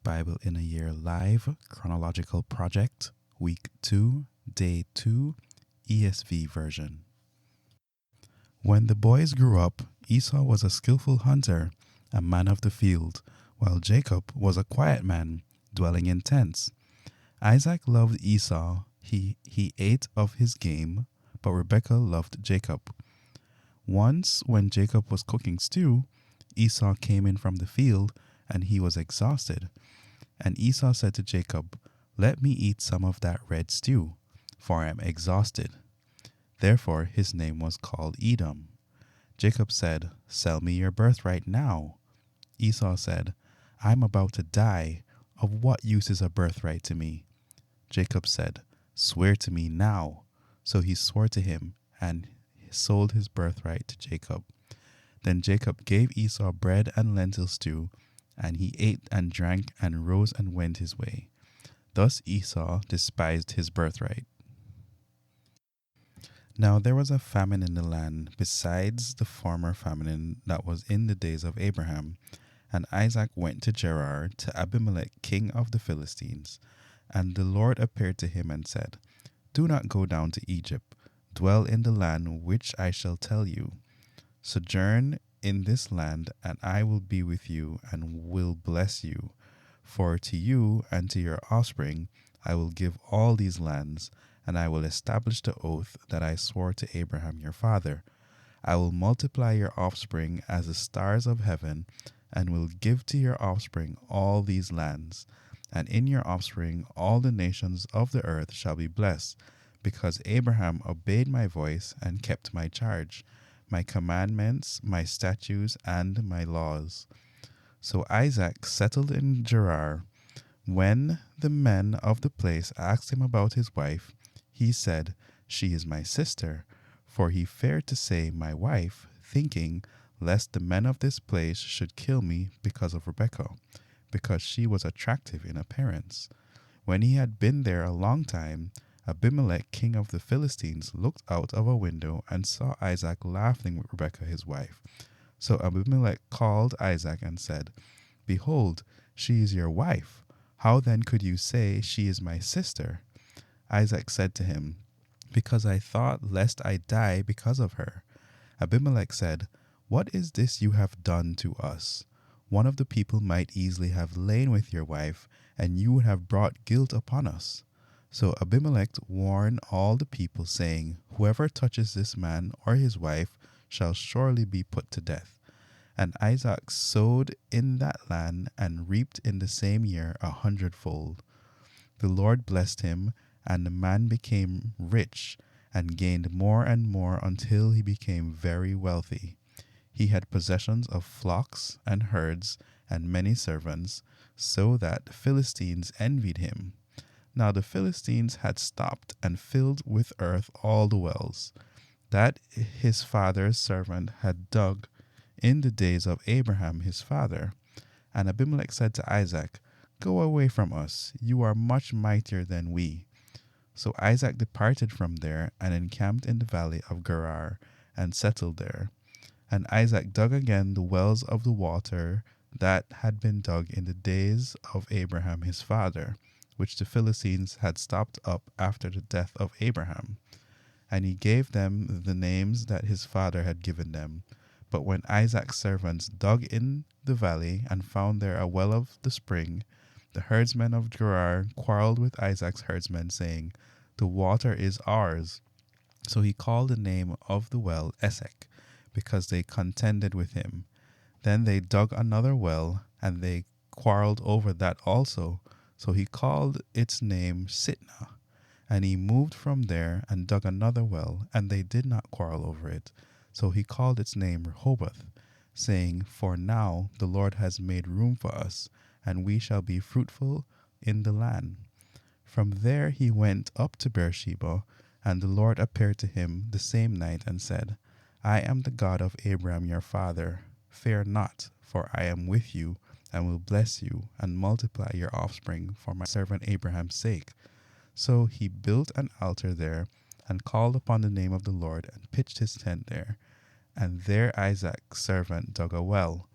Bible in a Year Live Chronological Project, Week 2, Day 2, ESV version. When the boys grew up, Esau was a skillful hunter, a man of the field, while Jacob was a quiet man, dwelling in tents. Isaac loved Esau, he ate of his game, but Rebekah loved Jacob. Once, when Jacob was cooking stew, Esau came in from the field, and he was exhausted. And Esau said to Jacob, "Let me eat some of that red stew, for I am exhausted." Therefore his name was called Edom. Jacob said, "Sell me your birthright now." Esau said, "I am about to die. Of what use is a birthright to me?" Jacob said, "Swear to me now." So he swore to him, and sold his birthright to Jacob. Then Jacob gave Esau bread and lentil stew, and he ate and drank and rose and went his way. Thus Esau despised his birthright. Now there was a famine in the land, besides the former famine that was in the days of Abraham. And Isaac went to Gerar, to Abimelech king of the Philistines. And the Lord appeared to him and said, "Do not go down to Egypt. Dwell in the land which I shall tell you. Sojourn in this land, and I will be with you and will bless you. For to you and to your offspring I will give all these lands, and I will establish the oath that I swore to Abraham your father. I will multiply your offspring as the stars of heaven, and will give to your offspring all these lands. And in your offspring all the nations of the earth shall be blessed, because Abraham obeyed my voice and kept my charge, my commandments, my statutes, and my laws." So Isaac settled in Gerar. When the men of the place asked him about his wife, he said, "She is my sister," for he feared to say "my wife," thinking lest the men of this place should kill me because of Rebekah, because she was attractive in appearance. When he had been there a long time, Abimelech king of the Philistines looked out of a window and saw Isaac laughing with Rebekah his wife. So Abimelech called Isaac and said, "Behold, she is your wife. How then could you say, 'She is my sister'?" Isaac said to him, "Because I thought lest I die because of her." Abimelech said, "What is this you have done to us? One of the people might easily have lain with your wife, and you would have brought guilt upon us." So Abimelech warned all the people, saying, "Whoever touches this man or his wife shall surely be put to death." And Isaac sowed in that land and reaped in the same year 100-fold. The Lord blessed him, and the man became rich and gained more and more until he became very wealthy. He had possessions of flocks and herds and many servants, so that the Philistines envied him. Now the Philistines had stopped and filled with earth all the wells that his father's servant had dug in the days of Abraham his father. And Abimelech said to Isaac, "Go away from us, you are much mightier than we." So Isaac departed from there and encamped in the valley of Gerar and settled there. And Isaac dug again the wells of the water that had been dug in the days of Abraham his father, which the Philistines had stopped up after the death of Abraham. And he gave them the names that his father had given them. But when Isaac's servants dug in the valley and found there a well of the spring, the herdsmen of Gerar quarreled with Isaac's herdsmen, saying, "The water is ours." So he called the name of the well Esek, because they contended with him. Then they dug another well, and they quarreled over that also. So he called its name Sitnah. And he moved from there and dug another well, and they did not quarrel over it. So he called its name Rehoboth, saying, "For now the Lord has made room for us, and we shall be fruitful in the land." From there he went up to Beersheba, and the Lord appeared to him the same night and said, "I am the God of Abraham your father. Fear not, for I am with you, and will bless you, and multiply your offspring for my servant Abraham's sake." So he built an altar there, and called upon the name of the Lord, and pitched his tent there. And there Isaac's servant dug a well.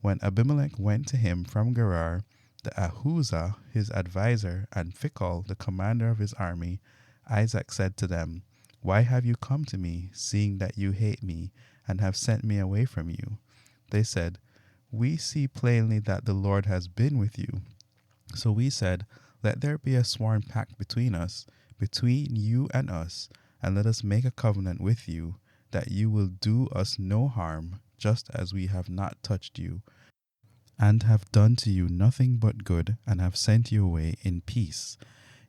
When Abimelech went to him from Gerar, The Ahuzah, his adviser, and Phicol, the commander of his army, Isaac said to them, "Why have you come to me, seeing that you hate me, and have sent me away from you?" They said, "We see plainly that the Lord has been with you." So we said, "Let there be a sworn pact between us, between you and us, and let us make a covenant with you, that you will do us no harm, just as we have not touched you, and have done to you nothing but good, and have sent you away in peace.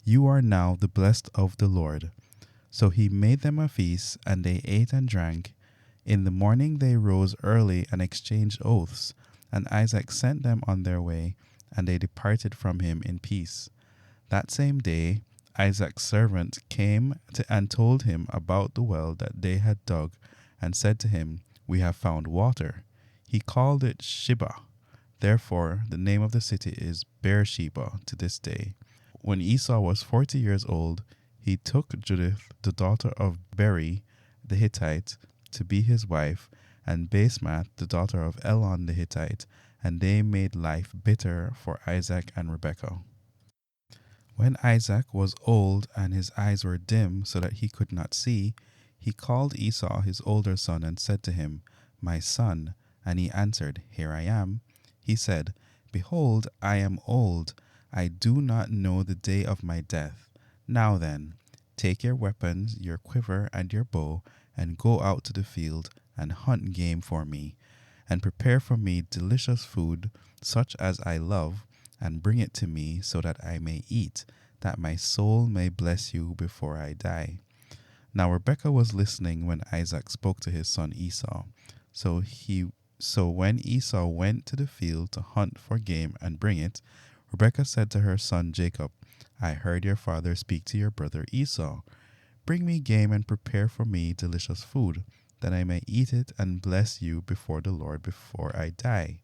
You are now the blessed of the Lord." So he made them a feast, and they ate and drank. In the morning they rose early and exchanged oaths, and Isaac sent them on their way, and they departed from him in peace. That same day Isaac's servant came and told him about the well that they had dug, and said to him, "We have found water." He called it Sheba. Therefore the name of the city is Beersheba to this day. When Esau was 40 years old, he took Judith, the daughter of Beri the Hittite, to be his wife, and Basemath, the daughter of Elon the Hittite, and they made life bitter for Isaac and Rebekah. When Isaac was old and his eyes were dim so that he could not see, he called Esau his older son and said to him, "My son." And he answered, "Here I am." He said, "Behold, I am old. I do not know the day of my death. Now then, take your weapons, your quiver, and your bow, and go out to the field and hunt game for me, and prepare for me delicious food, such as I love, and bring it to me so that I may eat, that my soul may bless you before I die." Now Rebekah was listening when Isaac spoke to his son Esau. So when Esau went to the field to hunt for game and bring it, Rebekah said to her son Jacob, "I heard your father speak to your brother Esau. Bring me game and prepare for me delicious food, that I may eat it and bless you before the Lord before I die.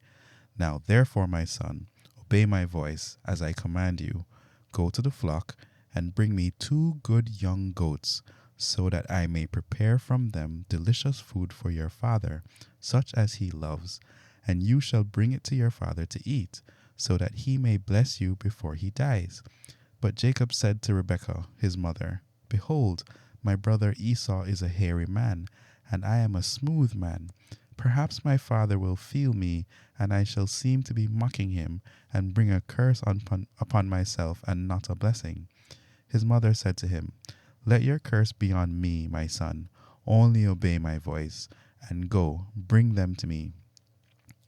Now therefore, my son, obey my voice as I command you. Go to the flock and bring me 2 good young goats, so that I may prepare from them delicious food for your father, such as he loves, and you shall bring it to your father to eat, so that he may bless you before he dies." But Jacob said to Rebekah his mother, "Behold, my brother Esau is a hairy man, and I am a smooth man. Perhaps my father will feel me, and I shall seem to be mocking him, and bring a curse upon myself, and not a blessing." His mother said to him, "Let your curse be on me, my son. Only obey my voice, and go, bring them to me."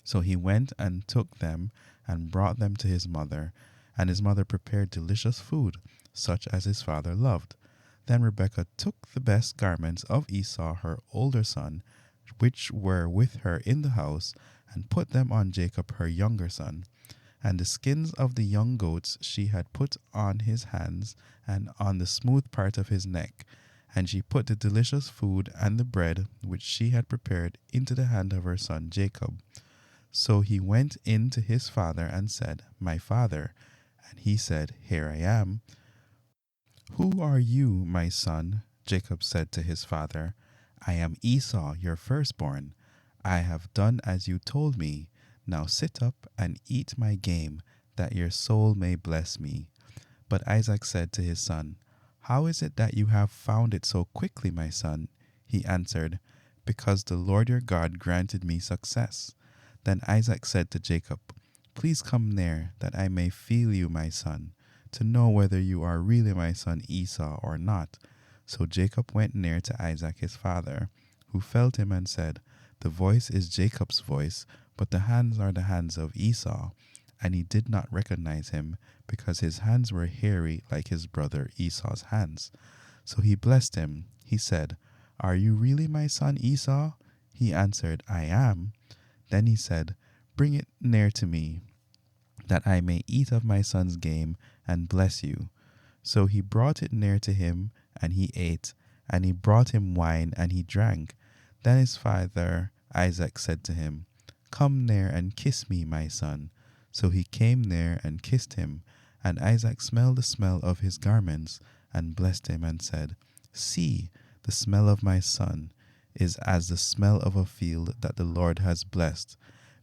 So he went and took them, and brought them to his mother, and his mother prepared delicious food, such as his father loved. Then Rebekah took the best garments of Esau her older son, which were with her in the house, and put them on Jacob her younger son. And the skins of the young goats she had put on his hands, and on the smooth part of his neck. And she put the delicious food and the bread which she had prepared into the hand of her son Jacob. So he went in to his father and said, "My father." And he said, "Here I am." "Who are you, my son?" Jacob said to his father. "I am Esau, your firstborn. I have done as you told me. Now sit up and eat my game, that your soul may bless me." But Isaac said to his son, "How is it that you have found it so quickly, my son?" He answered, "Because the Lord your God granted me success." Then Isaac said to Jacob, "Please come near, that I may feel you, my son, to know whether you are really my son Esau or not." So Jacob went near to Isaac his father, who felt him and said, "The voice is Jacob's voice, but the hands are the hands of Esau." And he did not recognize him, because his hands were hairy like his brother Esau's hands. So he blessed him. He said, "Are you really my son Esau?" He answered, "I am." Then he said, "Bring it near to me, that I may eat of my son's game and bless you." So he brought it near to him, and he ate, and he brought him wine, and he drank. Then his father Isaac said to him, "Come near and kiss me, my son." So he came near and kissed him, and Isaac smelled the smell of his garments, and blessed him, and said, "See, the smell of my son is as the smell of a field that the Lord has blessed.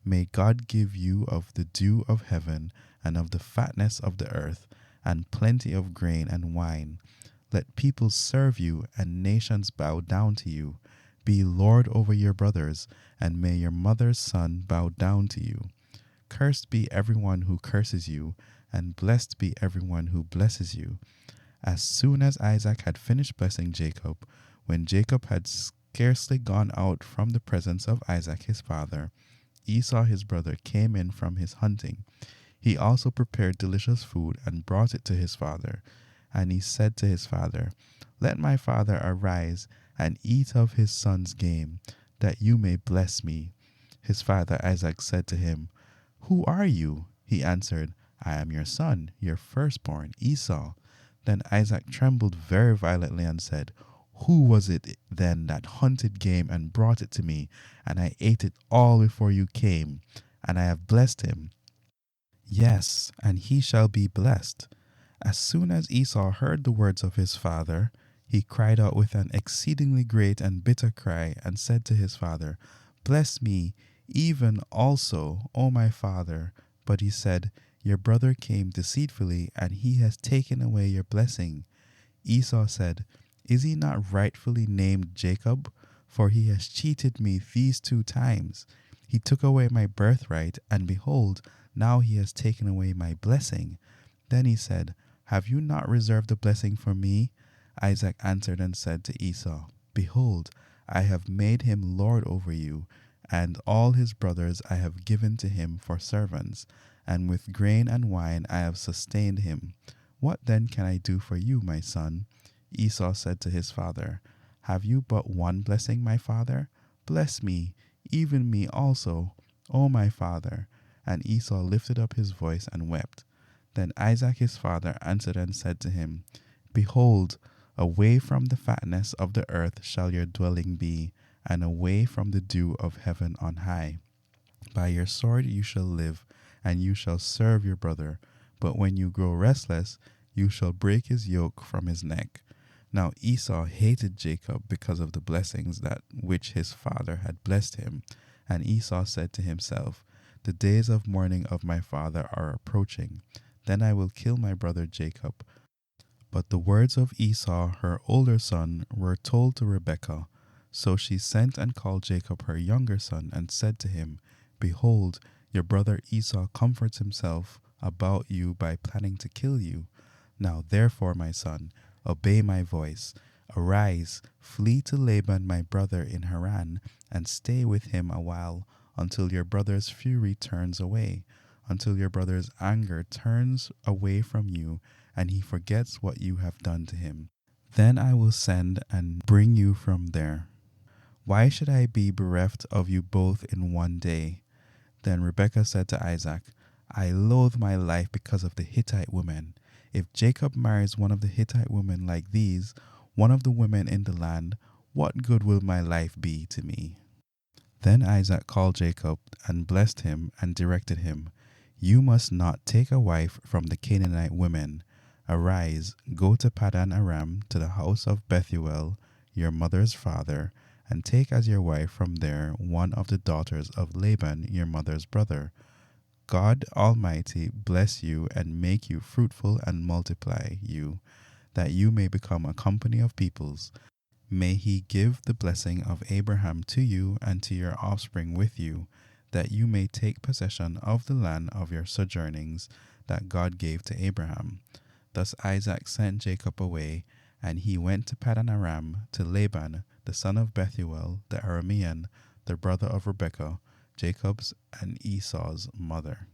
May God give you of the dew of heaven, and of the fatness of the earth, and plenty of grain and wine. Let peoples serve you, and nations bow down to you. Be Lord over your brothers, and may your mother's son bow down to you. Cursed be everyone who curses you, and blessed be everyone who blesses you. As soon as Isaac had finished blessing Jacob, when Jacob had scarcely gone out from the presence of Isaac his father, Esau his brother came in from his hunting. He also prepared delicious food and brought it to his father. And he said to his father, Let my father arise and eat of his son's game, that you may bless me. His father Isaac said to him, Who are you? He answered, I am your son, your firstborn, Esau. Then Isaac trembled very violently and said, Who was it then that hunted game and brought it to me, and I ate it all before you came? And I have blessed him. Yes, and he shall be blessed. As soon as Esau heard the words of his father, he cried out with an exceedingly great and bitter cry, and said to his father, Bless me, even also, O my father. But he said, Your brother came deceitfully, and he has taken away your blessing. Esau said, Is he not rightfully named Jacob? For he has cheated me these 2 times. He took away my birthright, and behold, now he has taken away my blessing. Then he said, Have you not reserved the blessing for me? Isaac answered and said to Esau, Behold, I have made him lord over you, and all his brothers I have given to him for servants, and with grain and wine I have sustained him. What then can I do for you, my son? Esau said to his father, Have you but one blessing, my father? Bless me, even me also, O my father. And Esau lifted up his voice and wept. Then Isaac his father answered and said to him, Behold, away from the fatness of the earth shall your dwelling be, and away from the dew of heaven on high. By your sword you shall live, and you shall serve your brother. But when you grow restless, you shall break his yoke from his neck. Now Esau hated Jacob because of the blessings that which his father had blessed him. And Esau said to himself, The days of mourning of my father are approaching. Then I will kill my brother Jacob. But the words of Esau, her older son, were told to Rebekah. So she sent and called Jacob her younger son, and said to him, Behold, your brother Esau comforts himself about you by planning to kill you. Now therefore, my son, obey my voice. Arise, flee to Laban my brother in Haran, and stay with him a while, until your brother's fury turns away, until your brother's anger turns away from you, and he forgets what you have done to him. Then I will send and bring you from there. Why should I be bereft of you both in one day? Then Rebekah said to Isaac, I loathe my life because of the Hittite women. If Jacob marries one of the Hittite women like these, one of the women in the land, what good will my life be to me? Then Isaac called Jacob and blessed him and directed him, You must not take a wife from the Canaanite women. Arise, go to Padan Aram, to the house of Bethuel, your mother's father, and take as your wife from there one of the daughters of Laban, your mother's brother. God Almighty bless you and make you fruitful and multiply you, that you may become a company of peoples. May he give the blessing of Abraham to you and to your offspring with you, that you may take possession of the land of your sojournings that God gave to Abraham. Thus Isaac sent Jacob away, and he went to Padan Aram to Laban, the son of Bethuel the Aramean, the brother of Rebekah, Jacob's and Esau's mother.